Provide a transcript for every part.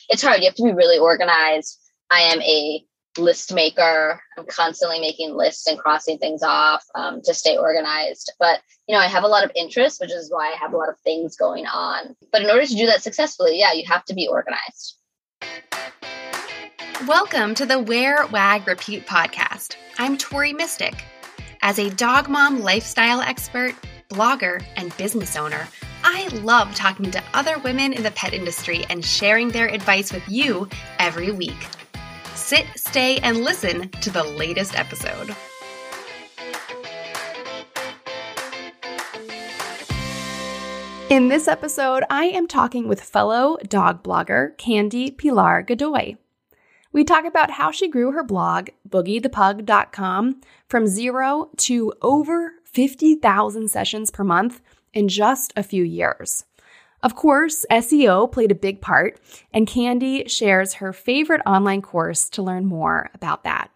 it's hard. You have to be really organized. I am a list maker. I'm constantly making lists and crossing things off to stay organized. But, I have a lot of interest, which is why I have a lot of things going on. But in order to do that successfully, yeah, you have to be organized. Welcome to the Wear, Wag, Repeat podcast. I'm Tori Mystic. As a dog mom lifestyle expert, blogger, and business owner, I love talking to other women in the pet industry and sharing their advice with you every week. Sit, stay, and listen to the latest episode. In this episode, I am talking with fellow dog blogger Candy Pilar Godoy. We talk about how she grew her blog, boogieThePug.com, from 0 to over 50,000 sessions per month in just a few years. Of course, SEO played a big part, and Candy shares her favorite online course to learn more about that.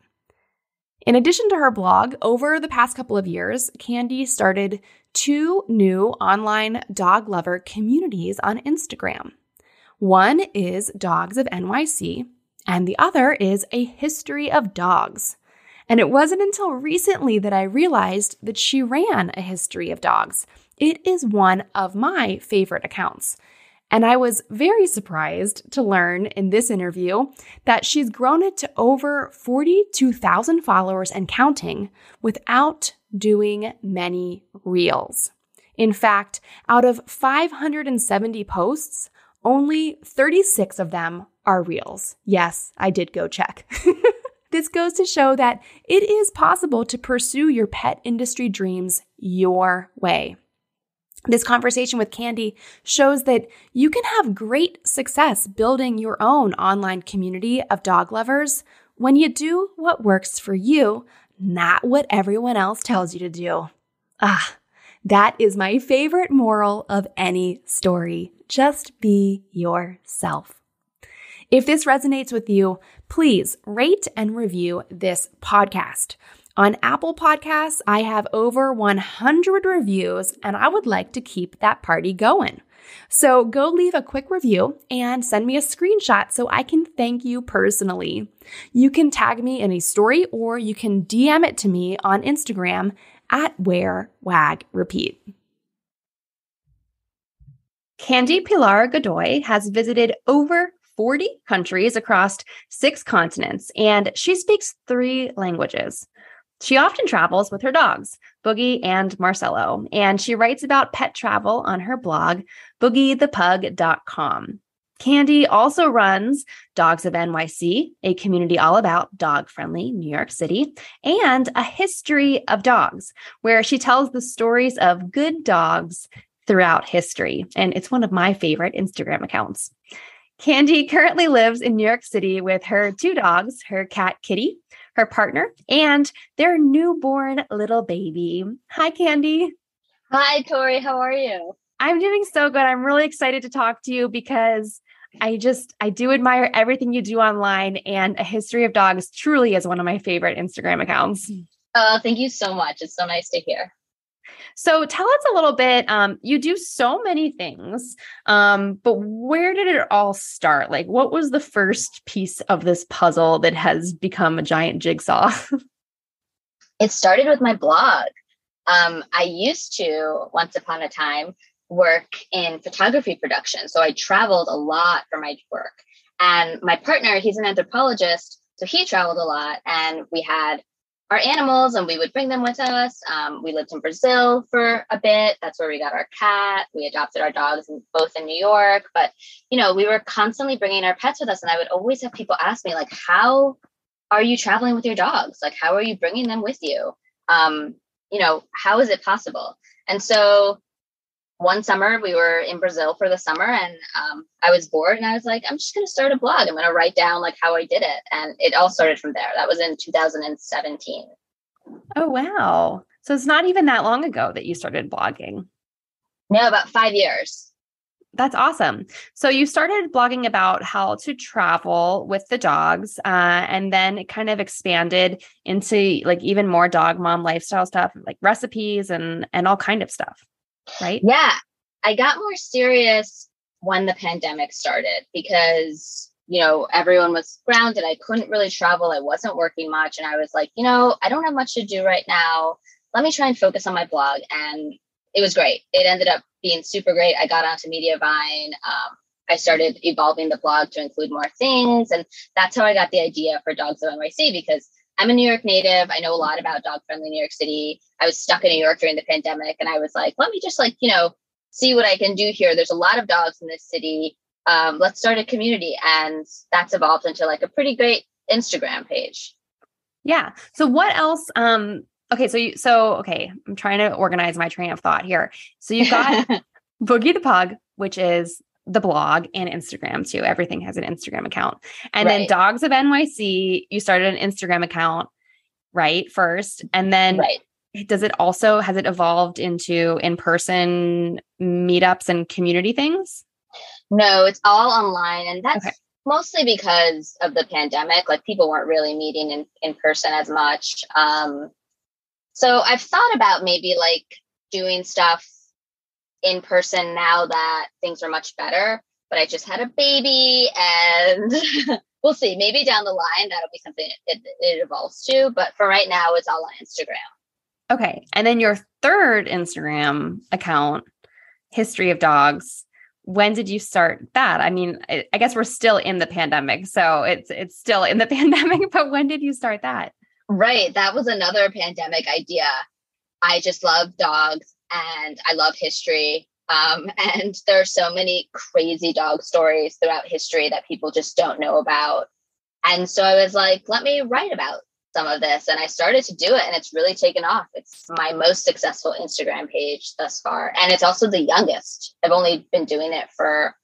In addition to her blog, over the past couple of years, Candy started 2 new online dog lover communities on Instagram. One is Dogs of NYC, and the other is A History of Dogs. And it wasn't until recently that I realized that she ran A History of Dogs. It is one of my favorite accounts. And I was very surprised to learn in this interview that she's grown it to over 42,000 followers and counting without doing many reels. In fact, out of 570 posts, only 36 of them are reels. Yes, I did go check. This goes to show that it is possible to pursue your pet industry dreams your way. This conversation with Candy shows that you can have great success building your own online community of dog lovers when you do what works for you, not what everyone else tells you to do. That is my favorite moral of any story. Just be yourself. If this resonates with you, please rate and review this podcast. On Apple Podcasts, I have over 100 reviews, and I would like to keep that party going. So go leave a quick review and send me a screenshot so I can thank you personally. You can tag me in a story, or you can DM it to me on Instagram at Wear, Wag, Repeat. Candy Pilar Godoy has visited over 40 countries across 6 continents, and she speaks 3 languages. She often travels with her dogs, Boogie and Marcello, and she writes about pet travel on her blog, boogieThePug.com. Candy also runs Dogs of NYC, a community all about dog-friendly New York City, and A History of Dogs, where she tells the stories of good dogs throughout history. And it's one of my favorite Instagram accounts. Candy currently lives in New York City with her 2 dogs, her cat Kitty, her partner, and their newborn little baby. Hi, Candy. Hi, Tori. How are you? I'm doing so good. I'm really excited to talk to you because I do admire everything you do online, and A History of Dogs truly is one of my favorite Instagram accounts. Oh, thank you so much. It's so nice to hear. So tell us a little bit, you do so many things, but where did it all start? Like, what was the first piece of this puzzle that has become a giant jigsaw? It started with my blog. I used to, once upon a time, work in photography production. So I traveled a lot for my work. And my partner, he's an anthropologist, so he traveled a lot. And we had our animals and we would bring them with us. We lived in Brazil for a bit. That's where we got our cat. We adopted our dogs both in New York. But, we were constantly bringing our pets with us. And I would always have people ask me, like, how are you traveling with your dogs? Like, how are you bringing them with you? How is it possible? And so one summer we were in Brazil for the summer, and I was bored, and I was like, I'm just going to start a blog. I'm going to write down like how I did it. And it all started from there. That was in 2017. Oh, wow. So it's not even that long ago that you started blogging. No, about 5 years. That's awesome. So you started blogging about how to travel with the dogs, and then it kind of expanded into like even more dog mom lifestyle stuff, like recipes and all kind of stuff, right? Yeah. I got more serious when the pandemic started because everyone was grounded. I couldn't really travel. I wasn't working much. And I was like, I don't have much to do right now. Let me try and focus on my blog. And it was great. It ended up being super great. I got onto Mediavine. I started evolving the blog to include more things. And that's how I got the idea for Dogs of NYC, because I'm a New York native. I know a lot about dog-friendly New York City. I was stuck in New York during the pandemic, and I was like, let me just see what I can do here. There's a lot of dogs in this city. Let's start a community. And that's evolved into like a pretty great Instagram page. Yeah. So what else? Okay. Okay. I'm trying to organize my train of thought here. So you've got Boogie the Pug, which is the blog, and Instagram too. Everything has an Instagram account. And then Dogs of NYC, you started an Instagram account, right? First. And then has it evolved into in-person meetups and community things? No, it's all online. And that's mostly because of the pandemic. Like, people weren't really meeting in person as much. So I've thought about maybe like doing stuff in person now that things are much better, but I just had a baby, and we'll see. Maybe down the line, that'll be something it evolves to. But for right now, it's all on Instagram. Okay. And then your third Instagram account, History of Dogs. When did you start that? I mean, I guess we're still in the pandemic, so it's still in the pandemic, but when did you start that? Right. That was another pandemic idea. I just love dogs and I love history. And there are so many crazy dog stories throughout history that people just don't know about. And so I was like, let me write about some of this. And I started to do it, and it's really taken off. It's my most successful Instagram page thus far. And it's also the youngest. I've only been doing it for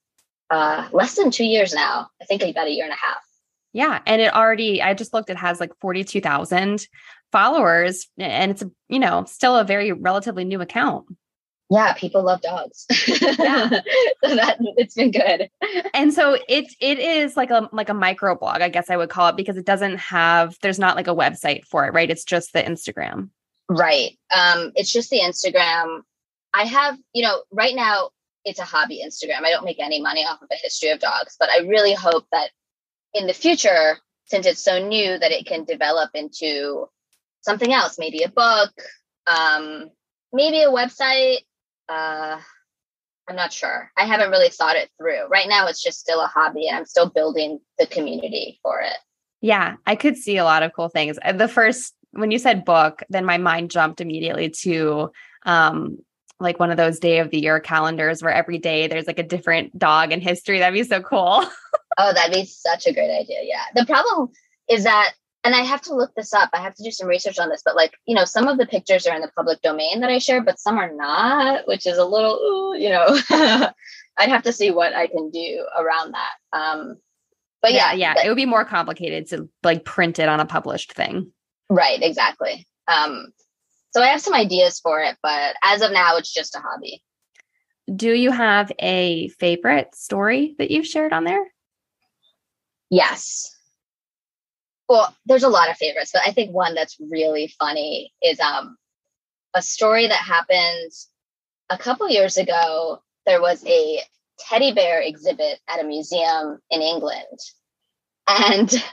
less than 2 years now. I think about a year and a half. Yeah. And I just looked, it has like 42,000 followers, and it's, still a very relatively new account. Yeah. People love dogs. Yeah. So it's been good. And so it is like a micro blog, I guess I would call it, because there's not like a website for it, right? It's just the Instagram. Right. It's just the Instagram. I have, right now it's a hobby Instagram. I don't make any money off of a history of dogs, but I really hope that in the future, since it's so new, that it can develop into something else, maybe a book, maybe a website. I'm not sure. I haven't really thought it through. Right now, it's just still a hobby, and I'm still building the community for it. Yeah, I could see a lot of cool things. When you said book, then my mind jumped immediately to like one of those day of the year calendars where every day there's like a different dog in history. That'd be so cool. Oh, that'd be such a great idea. Yeah. The problem is that, and I have to look this up, I have to do some research on this, but some of the pictures are in the public domain that I share, but some are not, which is a little, I'd have to see what I can do around that. But yeah. It would be more complicated to like print it on a published thing. Right. Exactly. So I have some ideas for it, but as of now, it's just a hobby. Do you have a favorite story that you've shared on there? Yes. Well, there's a lot of favorites, but I think one that's really funny is a story that happened a couple years ago. There was a teddy bear exhibit at a museum in England. And,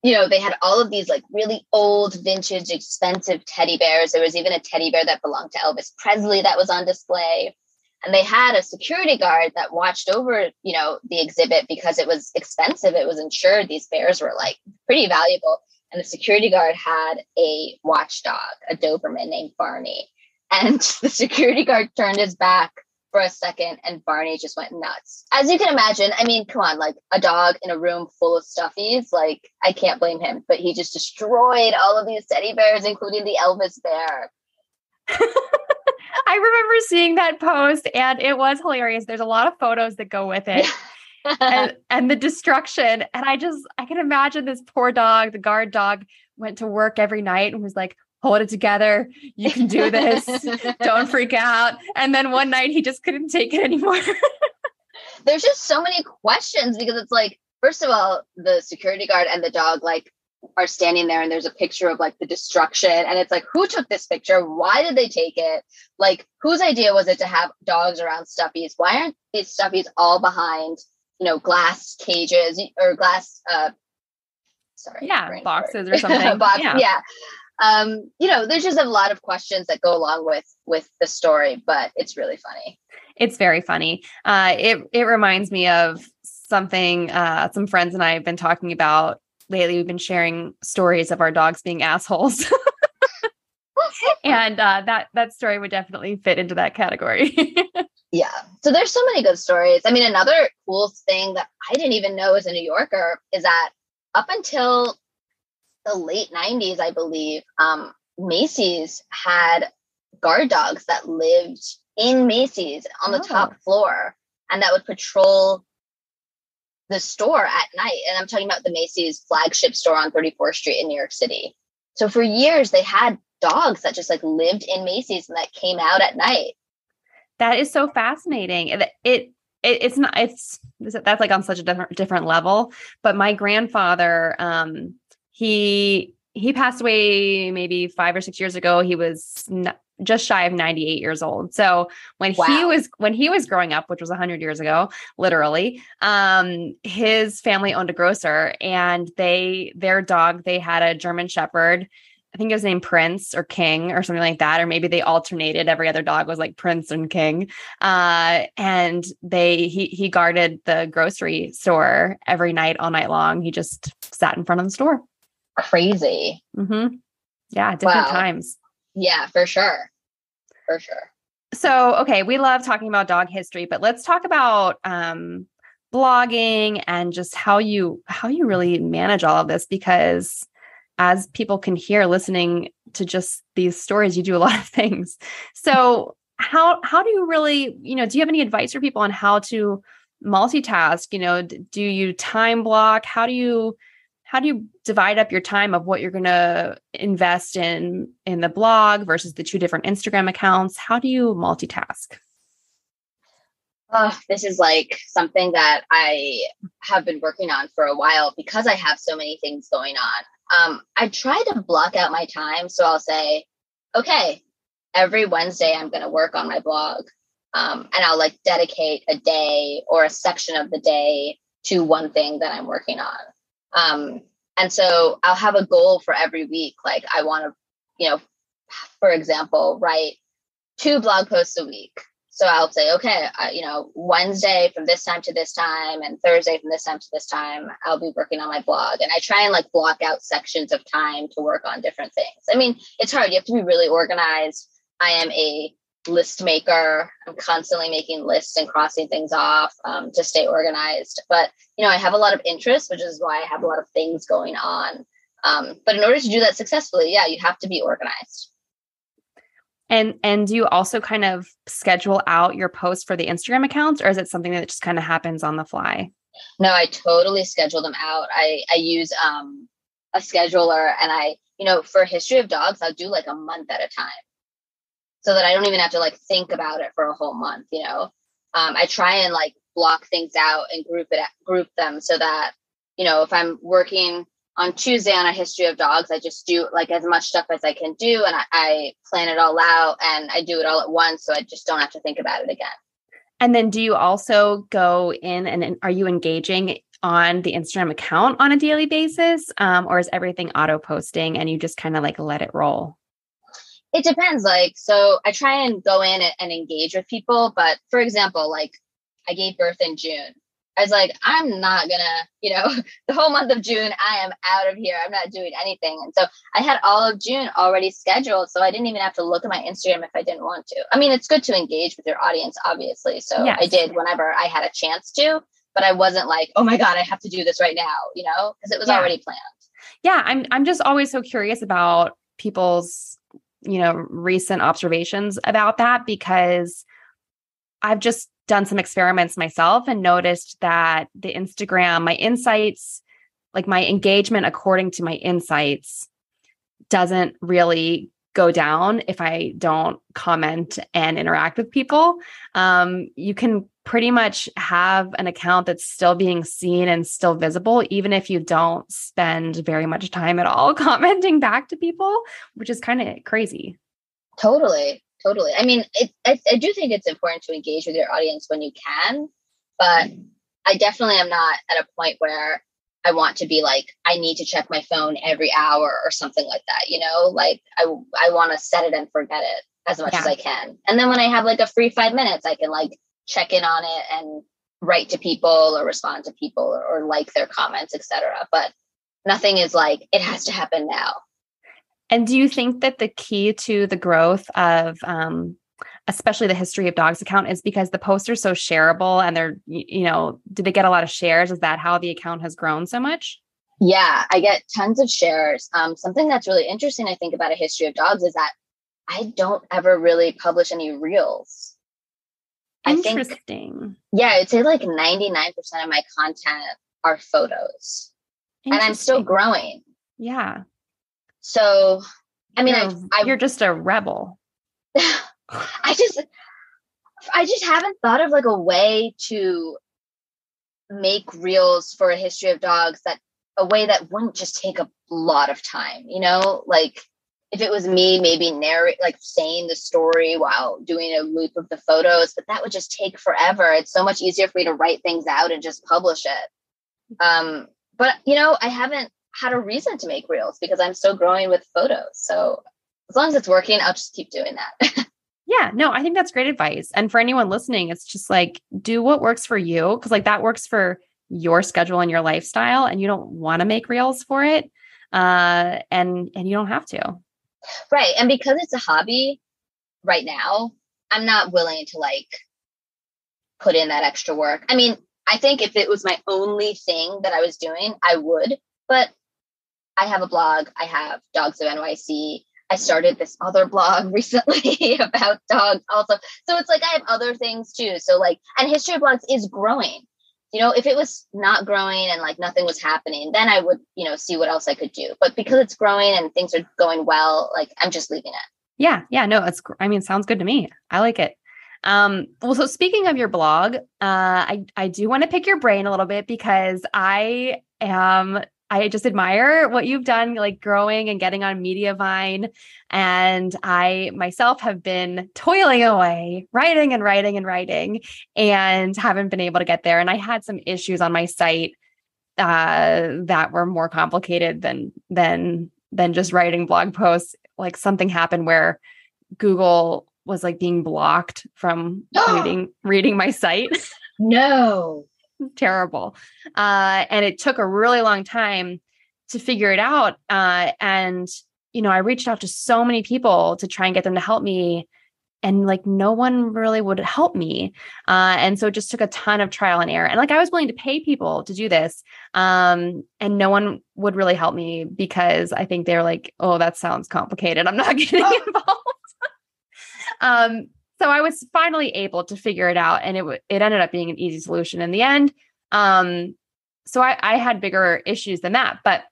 they had all of these like really old, vintage, expensive teddy bears. There was even a teddy bear that belonged to Elvis Presley that was on display. And they had a security guard that watched over, the exhibit because it was expensive. It was insured. These bears were like pretty valuable. And the security guard had a watchdog, a Doberman named Barney. And the security guard turned his back for a second, and Barney just went nuts. As you can imagine, I mean, come on, like a dog in a room full of stuffies, like I can't blame him, but he just destroyed all of these teddy bears, including the Elvis bear. I remember seeing that post, and it was hilarious. There's a lot of photos that go with it. and the destruction. And I can imagine this poor dog, the guard dog, went to work every night and was like, hold it together. You can do this. Don't freak out. And then one night he just couldn't take it anymore. There's just so many questions, because it's like, first of all, the security guard and the dog are standing there, and there's a picture of like the destruction. And it's like, who took this picture? Why did they take it? Like, whose idea was it to have dogs around stuffies? Why aren't these stuffies all behind glass cages or glass, Yeah, brain fart. boxes or something. Box, Yeah. yeah. There's just a lot of questions that go along with the story, but it's really funny. It's very funny. It reminds me of something some friends and I have been talking about lately. We've been sharing stories of our dogs being assholes. And that story would definitely fit into that category. Yeah. So there's so many good stories. I mean, another cool thing that I didn't even know as a New Yorker is that up until the late 90s, I believe, Macy's had guard dogs that lived in Macy's on the top floor and that would patrol the store at night. And I'm talking about the Macy's flagship store on 34th Street in New York City. So for years, they had dogs that just like lived in Macy's and that came out at night. That is so fascinating. That's like on such a different level. But my grandfather, he passed away maybe 5 or 6 years ago. He was just shy of 98 years old. So when he was growing up, which was 100 years ago, literally, his family owned a grocer, and their dog, they had a German Shepherd. I think it was named Prince or King or something like that. Or maybe they alternated. Every other dog was like Prince and King. And he guarded the grocery store every night, all night long. He just sat in front of the store. Crazy. Mm-hmm. Yeah. Different times. Yeah, for sure. For sure. So, okay. We love talking about dog history, but let's talk about, blogging and just how you really manage all of this, because as people can hear listening to just these stories, you do a lot of things. So how do you really, do you have any advice for people on how to multitask? Do you time block? How do you divide up your time of what you're going to invest in the blog versus the 2 different Instagram accounts? How do you multitask? This is like something that I have been working on for a while because I have so many things going on. I try to block out my time. So I'll say, okay, every Wednesday, I'm going to work on my blog. And I'll like dedicate a day or a section of the day to one thing that I'm working on. And so I'll have a goal for every week. Like I want to, for example, write 2 blog posts a week. So I'll say, okay, Wednesday from this time to this time and Thursday from this time to this time, I'll be working on my blog. And I try and like block out sections of time to work on different things. I mean, it's hard. You have to be really organized. I am a list maker. I'm constantly making lists and crossing things off to stay organized. But, I have a lot of interest, which is why I have a lot of things going on. But in order to do that successfully, you have to be organized. And do you also kind of schedule out your posts for the Instagram accounts, or is it something that just kind of happens on the fly? No, I totally schedule them out. I use a scheduler, and for History of Dogs, I'll do like a month at a time so that I don't even have to like think about it for a whole month. I try and like block things out and group them so that, if I'm working on Tuesday on a History of Dogs, I just do like as much stuff as I can do. And I plan it all out and I do it all at once. So I just don't have to think about it again. And then do you also go in and are you engaging on the Instagram account on a daily basis? Or is everything auto posting and you just kind of like let it roll? It depends. So I try and go in and engage with people. But for example, like I gave birth in June. I was like, I'm not gonna, the whole month of June, I am out of here. I'm not doing anything. And so I had all of June already scheduled. So I didn't even have to look at my Instagram if I didn't want to. I mean, it's good to engage with your audience, obviously. So yes. I did whenever I had a chance to, but I wasn't like, oh my God, I have to do this right now, because it was already planned. Yeah. I'm just always so curious about people's, recent observations about that, because I've just done some experiments myself and noticed that the Instagram, my insights, like my engagement according to my insights doesn't really go down if I don't comment and interact with people. You can pretty much have an account that's still being seen and still visible, even if you don't spend very much time at all commenting back to people, which is kind of crazy. Totally. I mean, I do think it's important to engage with your audience when you can, but I definitely am not at a point where I want to be like, I need to check my phone every hour or something like that. Like I want to set it and forget it as much as Yeah. I can. And then when I have like a free 5 minutes, I can like check in on it and write to people or respond to people or like their comments, etc. But nothing is like, it has to happen now. And do you think that the key to the growth of, especially the History of Dogs account, is because the posts are so shareable and they're, do they get a lot of shares? Is that how the account has grown so much? Yeah, I get tons of shares. Something that's really interesting, I think, about a history of dogs is that I don't ever really publish any reels. Interesting. Yeah, I'd say like 99% of my content are photos. And I'm still growing. Yeah. So, I mean, you're just a rebel. I just haven't thought of like a way to make reels for a history of dogs a way that wouldn't just take a lot of time, like if it was me, maybe narrate, like saying the story while doing a loop of the photos, but that would just take forever. It's so much easier for me to write things out and just publish it. But I haven't had a reason to make reels because I'm still growing with photos. So as long as it's working, I'll just keep doing that. Yeah, no, I think that's great advice. And for anyone listening, it's just like, do what works for you. Cause like that works for your schedule and your lifestyle, and you don't want to make reels for it. And you don't have to. Right. And because it's a hobby right now, I'm not willing to like put in that extra work. I mean, I think if it was my only thing that I was doing, I would, but I have a blog. I have Dogs of NYC. I started this other blog recently about dogs also. So it's like, I have other things too. So like, and History of Blogs is growing. If it was not growing and like nothing was happening, then I would, see what else I could do. But because it's growing and things are going well, like I'm just leaving it. Yeah. Yeah. No, sounds good to me. I like it. Well, so speaking of your blog, I do want to pick your brain a little bit because I just admire what you've done, like growing and getting on Mediavine. And I myself have been toiling away, writing and writing and writing, and haven't been able to get there. And I had some issues on my site that were more complicated than just writing blog posts. Like something happened where Google was like being blocked from reading my site. No. Terrible. And it took a really long time to figure it out. And, I reached out to so many people to try and get them to help me. And like, no one really would help me. And so it just took a ton of trial and error. And like, I was willing to pay people to do this. And no one would really help me because I think they're like, oh, that sounds complicated. I'm not getting involved. So I was finally able to figure it out, and it ended up being an easy solution in the end. So I had bigger issues than that, but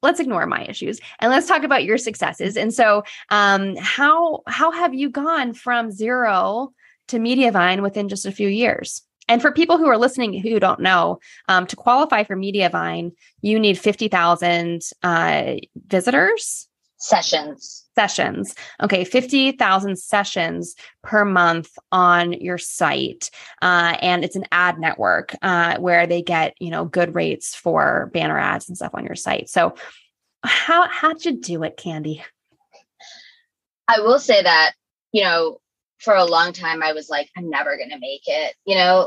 let's ignore my issues and let's talk about your successes. And so, how have you gone from 0 to Mediavine within just a few years? And for people who are listening who don't know, to qualify for Mediavine, you need 50,000 visitors. Sessions. Okay. 50,000 sessions per month on your site. And it's an ad network, where they get, good rates for banner ads and stuff on your site. So how'd you do it, Candy? I will say that, for a long time, I was like, I'm never going to make it,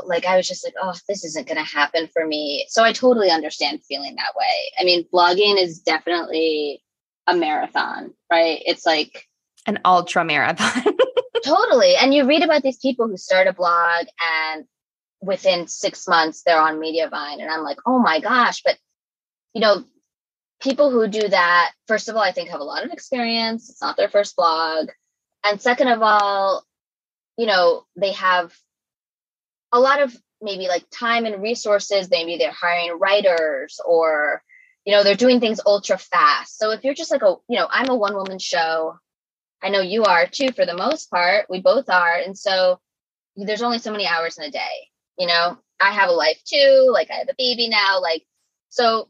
like I was just like, oh, this isn't going to happen for me. So I totally understand feeling that way. I mean, blogging is definitely a marathon, right? It's like an ultra marathon. Totally. And you read about these people who start a blog and within 6 months they're on Mediavine. And I'm like, oh my gosh. But, people who do that, first of all, I think have a lot of experience. It's not their first blog. And second of all, they have a lot of maybe like time and resources. Maybe they're hiring writers or they're doing things ultra fast. So if you're just like I'm a one-woman show. I know you are too, for the most part. We both are. And so there's only so many hours in a day. I have a life too. Like I have a baby now. So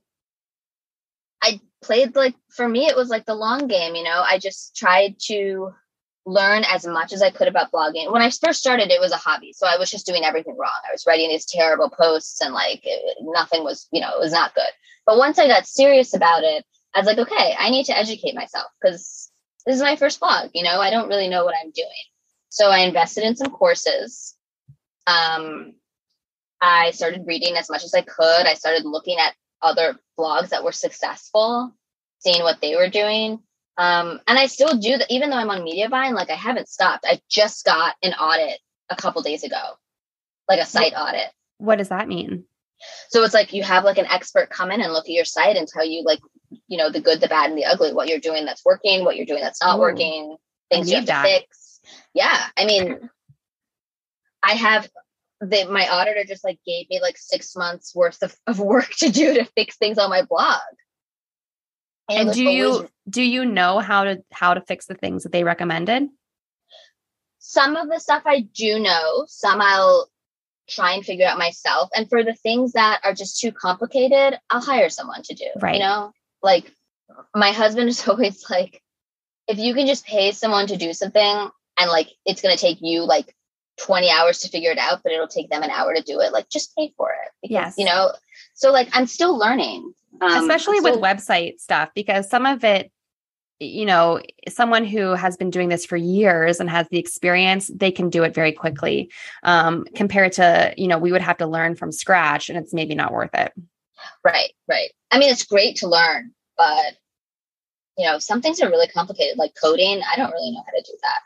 I played for me, it was like the long game. I just tried to learn as much as I could about blogging. When I first started, it was a hobby. So I was just doing everything wrong. I was writing these terrible posts and like nothing was, it was not good. But once I got serious about it, I was like, okay, I need to educate myself because this is my first blog. I don't really know what I'm doing. So I invested in some courses. I started reading as much as I could. I started looking at other blogs that were successful, seeing what they were doing. And I still do that, even though I'm on Mediavine, like I haven't stopped. I just got an audit a couple days ago, like a site audit. What does that mean? So it's like you have like an expert come in and look at your site and tell you like, the good, the bad, and the ugly, what you're doing that's working, what you're doing that's not working, things you have to fix. Yeah. I mean, I have my auditor just like gave me like 6 months worth of work to do to fix things on my blog. And do you know how to fix the things that they recommended? Some of the stuff I do know, some I'll try and figure out myself. And for the things that are just too complicated, I'll hire someone to do, right. Like my husband is always like, if you can just pay someone to do something and like, it's going to take you like 20 hours to figure it out, but it'll take them an hour to do it. Like just pay for it. Because, yes. So like, I'm still learning. Especially with website stuff, because some of it, someone who has been doing this for years and has the experience, they can do it very quickly compared to, we would have to learn from scratch and it's maybe not worth it. Right. I mean, it's great to learn, but, some things are really complicated, like coding. I don't really know how to do that.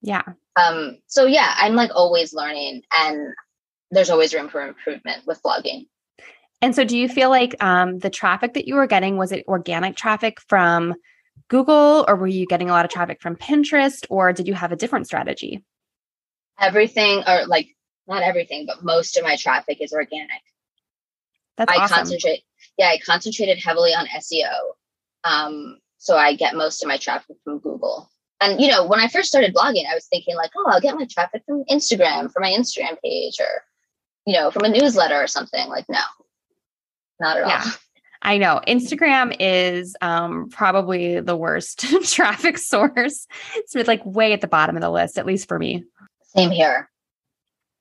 Yeah. So yeah, I'm like always learning and there's always room for improvement with blogging. And so do you feel like the traffic that you were getting, was it organic traffic from Google, or were you getting a lot of traffic from Pinterest, or did you have a different strategy? Everything, or like not everything, but most of my traffic is organic. That's awesome. I concentrated heavily on SEO. So I get most of my traffic from Google. And, when I first started blogging, I was thinking like, oh, I'll get my traffic from Instagram, from my Instagram page, or, from a newsletter or something. Like, no, not at all. I know. Instagram is probably the worst traffic source. It's like way at the bottom of the list, at least for me. Same here.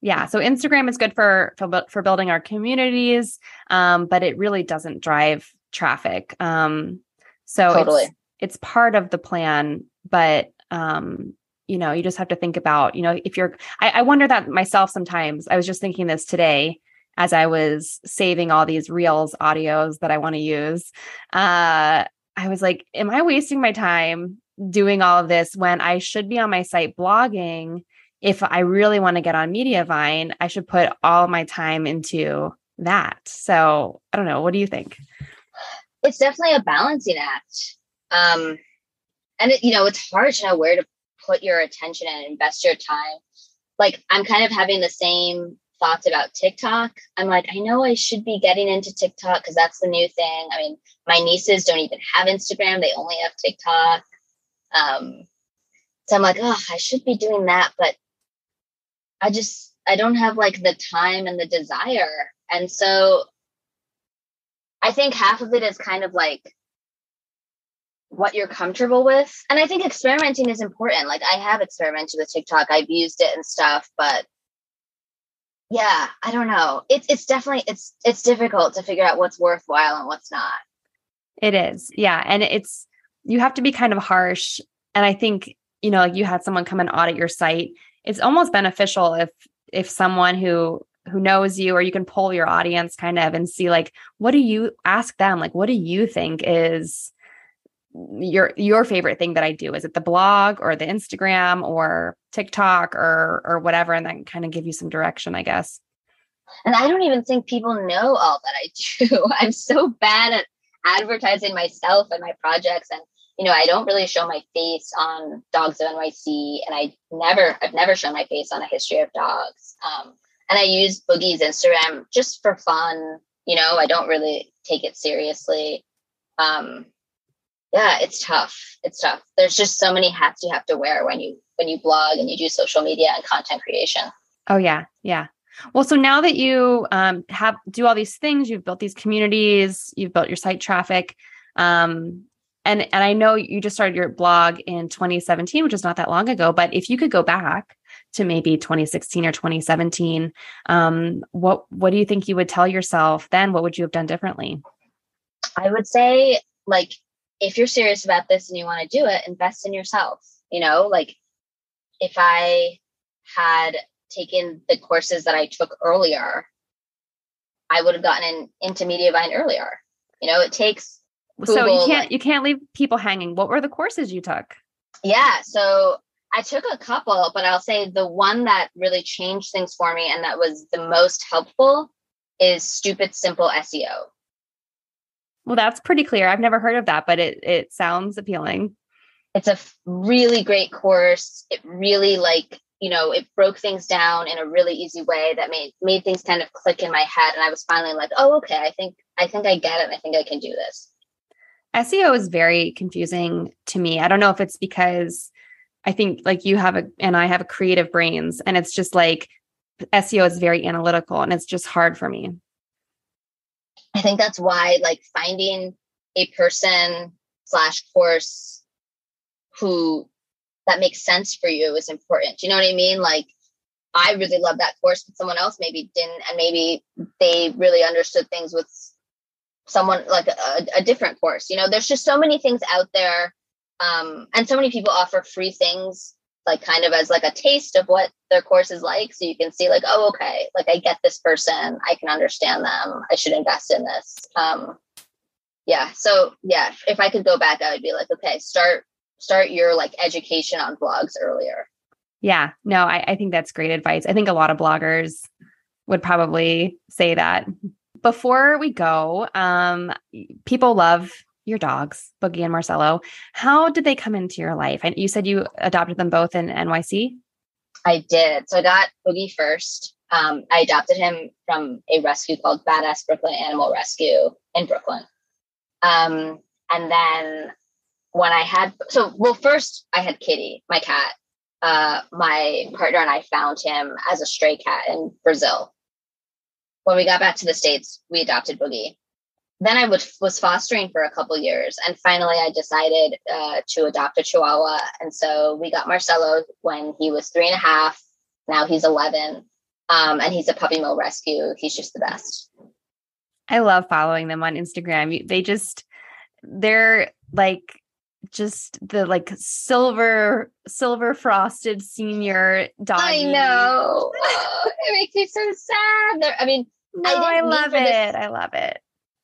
Yeah. So Instagram is good for building our communities, but it really doesn't drive traffic. So totally. It's part of the plan, but you just have to think about, if I wonder that myself sometimes. I was just thinking this today as I was saving all these Reels audios that I want to use. I was like, am I wasting my time doing all of this when I should be on my site blogging? If I really want to get on Mediavine, I should put all my time into that. So I don't know. What do you think? It's definitely a balancing act. And it's hard to know where to put your attention and invest your time. Like I'm kind of having the same thoughts about TikTok. I'm like, I know I should be getting into TikTok because that's the new thing. I mean, my nieces don't even have Instagram. They only have TikTok. So I'm like, oh, I should be doing that. But I don't have like the time and the desire. And so I think half of it is kind of like what you're comfortable with. And I think experimenting is important. Like I have experimented with TikTok. I've used it and stuff, but yeah, I don't know. It's definitely, it's difficult to figure out what's worthwhile and what's not. It is. Yeah. And you have to be kind of harsh. And I think, like you had someone come and audit your site. It's almost beneficial if someone who knows you, or you can poll your audience kind of and see like, ask them, like, what do you think is your favorite thing that I do? Is it the blog or the Instagram or TikTok or whatever? And then kind of give you some direction, I guess. And I don't even think people know all that I do. I'm so bad at advertising myself and my projects. And, I don't really show my face on Dogs of NYC. And I've never shown my face on A History of Dogs. And I use Boogie's Instagram just for fun. I don't really take it seriously. Yeah, it's tough. There's just so many hats you have to wear when you blog and you do social media and content creation. Oh yeah. Yeah. Well, so now that you do all these things, you've built these communities, you've built your site traffic. and I know you just started your blog in 2017, which is not that long ago, but if you could go back to maybe 2016 or 2017, what do you think you would tell yourself then? What would you have done differently? I would say, like, if you're serious about this and you want to do it, invest in yourself. Like if I had taken the courses that I took earlier, I would have gotten into Mediavine earlier. It takes Google, so you can't leave people hanging. What were the courses you took? Yeah. So I took a couple, but I'll say the one that really changed things for me and that was the most helpful is Stupid Simple SEO. Well, that's pretty clear. I've never heard of that, but it sounds appealing. It's a really great course. It really it broke things down in a really easy way that made things kind of click in my head. And I was finally like, oh, okay, I think I get it. And I think I can do this. SEO is very confusing to me. I don't know if it's because I think like you have and I have a creative brains, and it's just like SEO is very analytical and it's just hard for me. I think that's why finding a person / course that makes sense for you is important. You know what I mean? Like, I really love that course, but someone else maybe didn't, and maybe they really understood things with someone like a different course. There's just so many things out there, and so many people offer free things, like kind of as like a taste of what their course is like, so you can see like, oh, okay, like I get this person, I can understand them, I should invest in this. So if I could go back, I would be like, okay, start your education on blogs earlier. Yeah, no, I think that's great advice. I think a lot of bloggers would probably say that. Before we go, people love your dogs, Boogie and Marcelo. How did they come into your life? And you said you adopted them both in NYC? I did. So I got Boogie first. I adopted him from a rescue called Badass Brooklyn Animal Rescue in Brooklyn. And then when first I had Kitty, my cat. My partner and I found him as a stray cat in Brazil. When we got back to the States, we adopted Boogie. Then I was fostering for a couple years, and finally I decided to adopt a Chihuahua. And so we got Marcelo when he was 3.5. Now he's 11, and he's a puppy mill rescue. He's just the best. I love following them on Instagram. They're like just the like silver frosted senior dog. I know. It makes me so sad. I love it. I love it.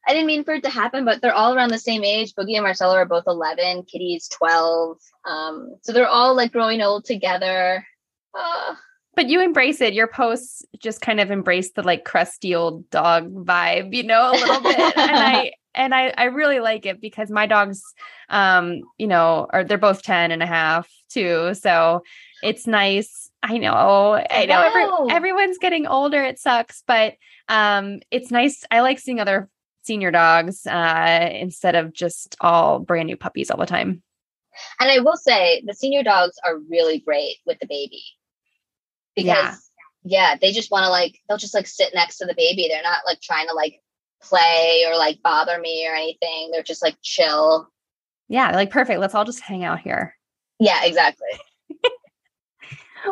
I didn't mean for it to happen, but they're all around the same age. Boogie and Marcelo are both 11. Kitty's 12. So they're all like growing old together. But you embrace it. Your posts just kind of embrace the like crusty old dog vibe, a little bit. And I really like it because my dogs, they're both 10.5 too. So it's nice. I know everyone's getting older. It sucks, but it's nice. I like seeing other senior dogs instead of just all brand new puppies all the time. And I will say the senior dogs are really great with the baby because they just want to they'll just sit next to the baby. They're not trying to play or bother me or anything. They're just chill. Yeah, they're perfect. Let's all just hang out here. Yeah, exactly.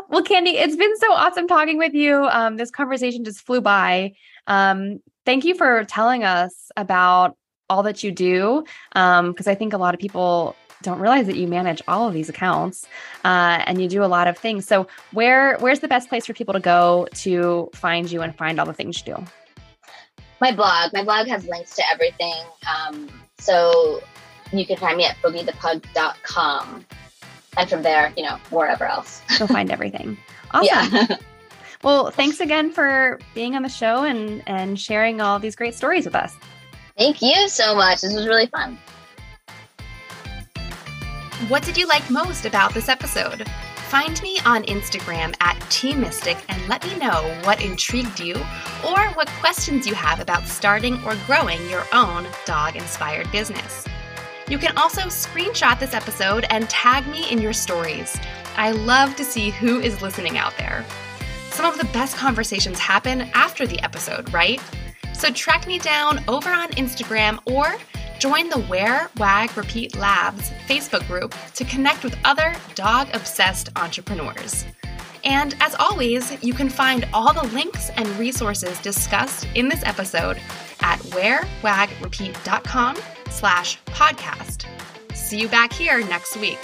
Well, Candy, it's been so awesome talking with you. This conversation just flew by. Thank you for telling us about all that you do. Because I think a lot of people don't realize that you manage all of these accounts and you do a lot of things. So where's the best place for people to go to find you and find all the things you do? My blog has links to everything. So you can find me at boogiethepug.com. And from there, wherever else. You'll find everything. Awesome. Yeah. Well, thanks again for being on the show and sharing all these great stories with us. Thank you so much. This was really fun. What did you like most about this episode? Find me on Instagram at TMystic and let me know what intrigued you or what questions you have about starting or growing your own dog-inspired business. You can also screenshot this episode and tag me in your stories. I love to see who is listening out there. Some of the best conversations happen after the episode, right? So track me down over on Instagram or Join the Wear, Wag, Repeat Labs Facebook group to connect with other dog-obsessed entrepreneurs. And as always, you can find all the links and resources discussed in this episode at wearwagrepeat.com/podcast. See you back here next week.